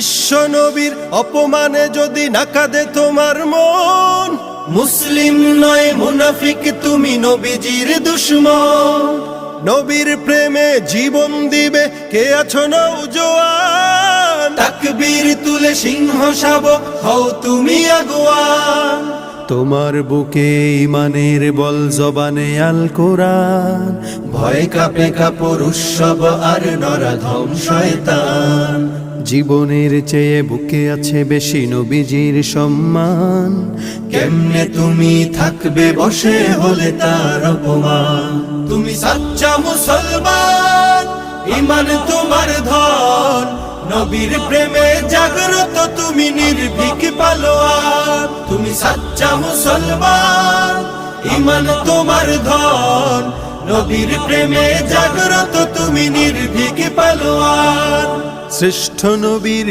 বিশ্ব নবীর অপমানে যদি না কাঁদে তোমার মন, মুসলিম নয় মুনাফিক তুমি নবীজির দুশমন। নবীর প্রেমে জীবন দিবে কে আছো নওজোয়ান, তাকবীর তুলে সিংহ শাবক হও তুমি আগুয়ান। তোমার বুকে ইমানের বল জবানে আল কোরআন, ভয় কাঁপে কাপড় উৎসব আর নরাধম শয়তান। জীবনের চেয়ে বুকে আছে বেশি নবীজির সম্মান, কেমনে তুমি থাকবে বসে হলে তার অপমান। তুমি সাচ্চা মুসলমান, ইমান তোমার ধন, নবীর প্রেমে জাগ্রত তুমি নির্ভীক পালোয়ান। তুমি সাচ্চা মুসলমান, ইমান তোমার ধন, নবীর প্রেমে জাগ্রত তুমি নির্ভীক পালোয়ান। শ্রেষ্ঠ নবীর